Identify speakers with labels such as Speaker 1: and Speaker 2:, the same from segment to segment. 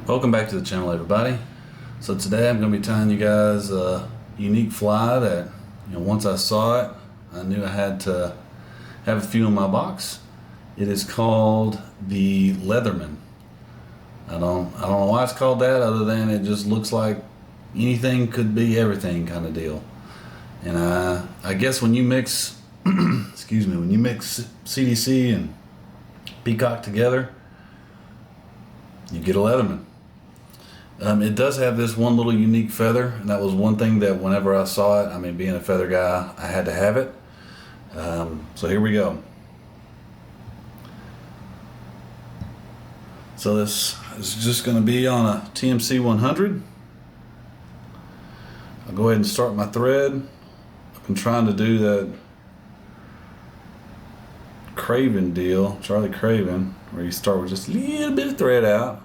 Speaker 1: Welcome back to the channel, everybody. So today I'm going to be telling you guys a unique fly that, once I saw it, I knew I had to have a few in my box. It is called the Leatherman. I don't know why it's called that, other than it just looks like anything could be everything kind of deal. And I guess when you mix, excuse me, when you mix CDC and peacock together, you get a Leatherman. It does have this one little unique feather, and that was one thing that whenever I saw it, being a feather guy, I had to have it. So here we go. So this is just going to be on a TMC 100. I'll go ahead and start my thread. I'm trying to do that Craven deal, Charlie Craven, where you start with just a little bit of thread out,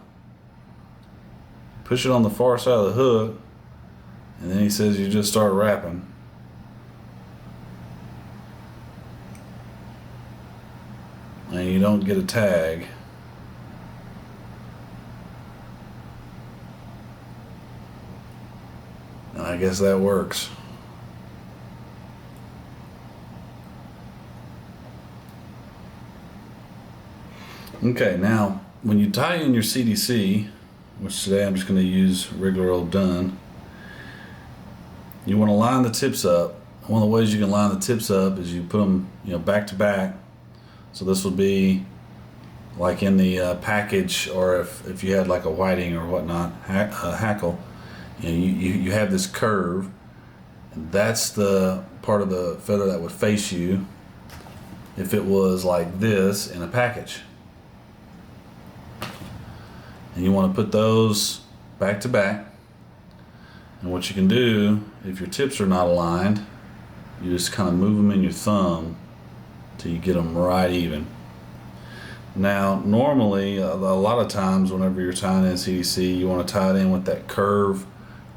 Speaker 1: push it on the far side of the hook, and then he says you just start wrapping. And you don't get a tag. And I guess that works. Okay, now when you tie in your CDC, which today I'm just going to use regular old Dun, you want to line the tips up. One of the ways you can line the tips up is you put them, back to back. So this would be like in the package, or if you had like a whiting or whatnot, hackle, you have this curve, and that's the part of the feather that would face you if it was like this in a package. And you want to put those back to back. And what you can do, if your tips are not aligned, you just kind of move them in your thumb till you get them right even. Now, normally, a lot of times whenever you're tying in CDC, you want to tie it in with that curve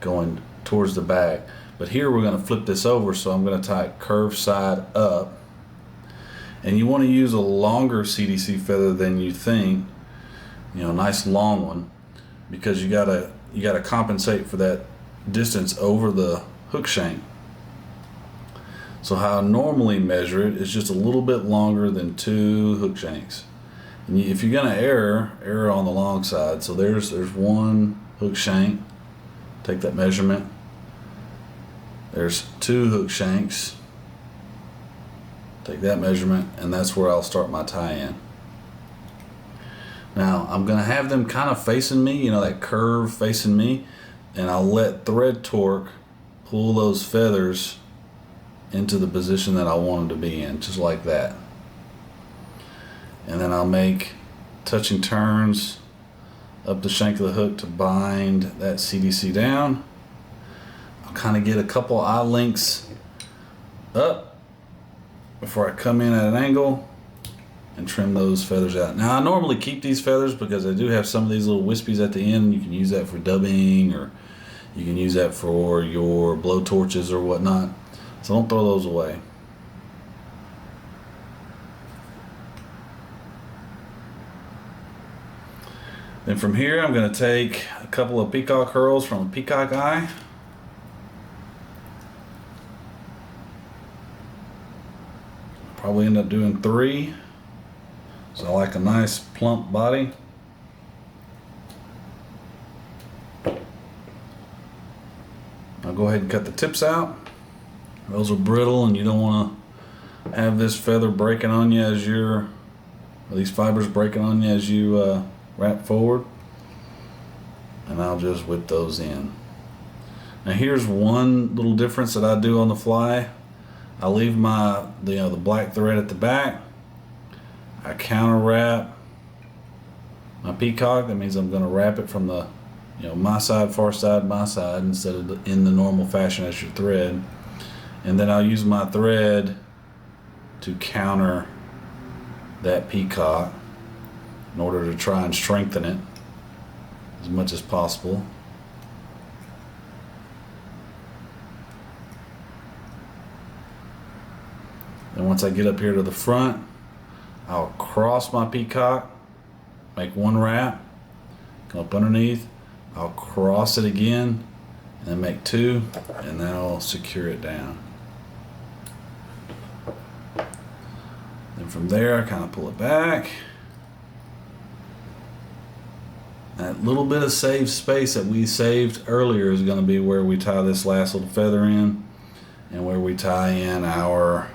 Speaker 1: going towards the back. But here we're going to flip this over, so I'm going to tie it curved side up. And you want to use a longer CDC feather than you think. Nice long one, because you gotta compensate for that distance over the hook shank. So how I normally measure it is just a little bit longer than 2 hook shanks. And if you're gonna err on the long side. So there's one hook shank. Take that measurement. There's 2 hook shanks. Take that measurement, and that's where I'll start my tie-in. Now I'm going to have them kind of facing me, that curve facing me, and I'll let thread torque pull those feathers into the position that I want them to be in, just like that. And then I'll make touching turns up the shank of the hook to bind that CDC down. I'll kind of get a couple eye links up before I come in at an angle and trim those feathers out. Now I normally keep these feathers because I do have some of these little wispies at the end. You can use that for dubbing, or you can use that for your blow torches or whatnot. So don't throw those away. Then from here I'm going to take a couple of peacock herls from a peacock eye. Probably end up doing 3. So I like a nice plump body. I'll go ahead and cut the tips out. Those are brittle, and you don't want to have this feather breaking on you as or these fibers breaking on you as you wrap forward. And I'll just whip those in. Now here's one little difference that I do on the fly. I leave the black thread at the back. I counter wrap my peacock. That means I'm going to wrap it from the, my side, far side, my side, instead of in the normal fashion as your thread. And then I'll use my thread to counter that peacock in order to try and strengthen it as much as possible. And once I get up here to the front, I'll cross my peacock, make one wrap, come up underneath, I'll cross it again, and then make 2, and that'll secure it down. Then from there, I kind of pull it back. That little bit of saved space that we saved earlier is going to be where we tie this last little feather in, and where we tie in our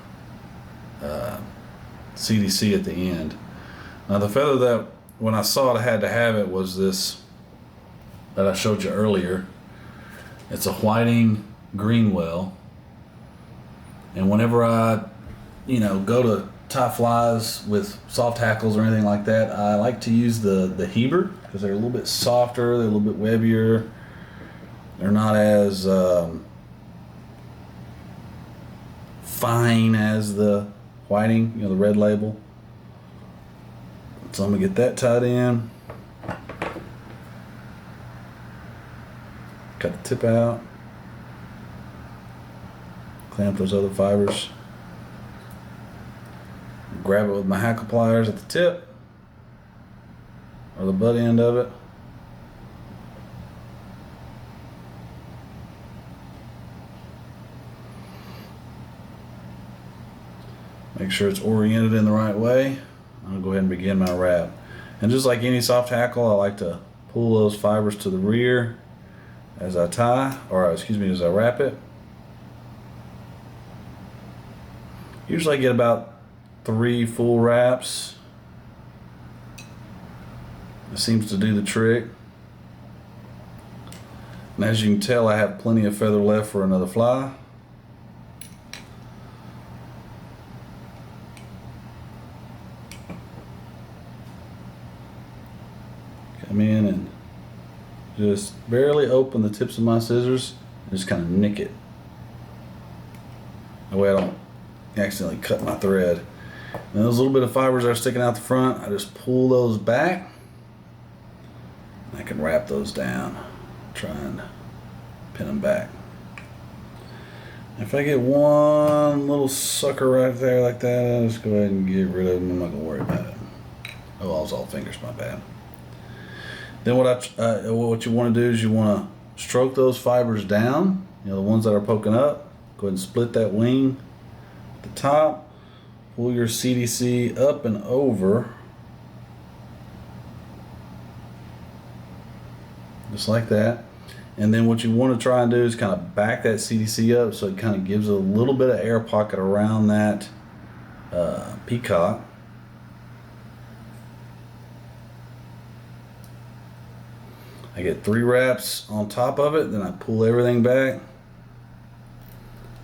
Speaker 1: CDC at the end. Now the feather that, when I saw it I had to have it, was this that I showed you earlier. It's a Whiting Greenwell, and whenever I go to tie flies with soft hackles or anything like that, I like to use the Heber, because they're a little bit softer, they're a little bit webbier, they're not as fine as the Whiting, the red label. So I'm gonna get that tied in, cut the tip out, clamp those other fibers, grab it with my hackle pliers at the tip or the butt end of it. Make sure it's oriented in the right way. I'm gonna go ahead and begin my wrap. And just like any soft hackle, I like to pull those fibers to the rear as I tie, or excuse me, as I wrap it. Usually I get about 3 full wraps. It seems to do the trick. And as you can tell, I have plenty of feather left for another fly. Come in and just barely open the tips of my scissors and just kind of nick it. That way I don't accidentally cut my thread. And those little bit of fibers that are sticking out the front, I just pull those back. I can wrap those down, try and pin them back. If I get one little sucker right there like that, I'll just go ahead and get rid of them. I'm not gonna worry about it. Oh, I was all fingers, my bad. Then what you want to do is you want to stroke those fibers down, the ones that are poking up. Go ahead and split that wing at the top. Pull your CDC up and over, just like that. And then what you want to try and do is kind of back that CDC up so it kind of gives a little bit of air pocket around that peacock. I get 3 wraps on top of it, then I pull everything back,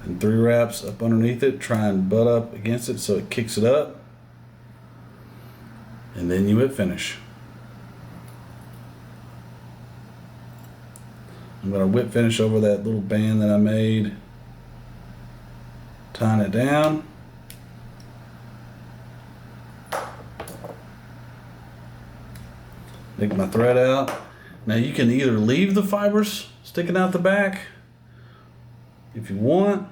Speaker 1: and 3 wraps up underneath it, try and butt up against it so it kicks it up, and then you whip finish. I'm going to whip finish over that little band that I made, tying it down. Take my thread out. Now you can either leave the fibers sticking out the back if you want,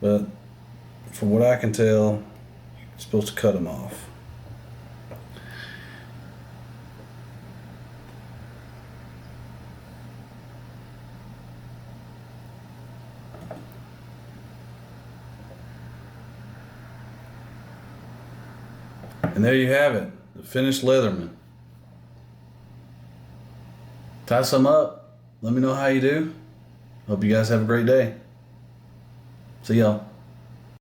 Speaker 1: but from what I can tell, you're supposed to cut them off. And there you have it, the finished Leatherman. Tie some up. Let me know how you do. Hope you guys have a great day. See y'all.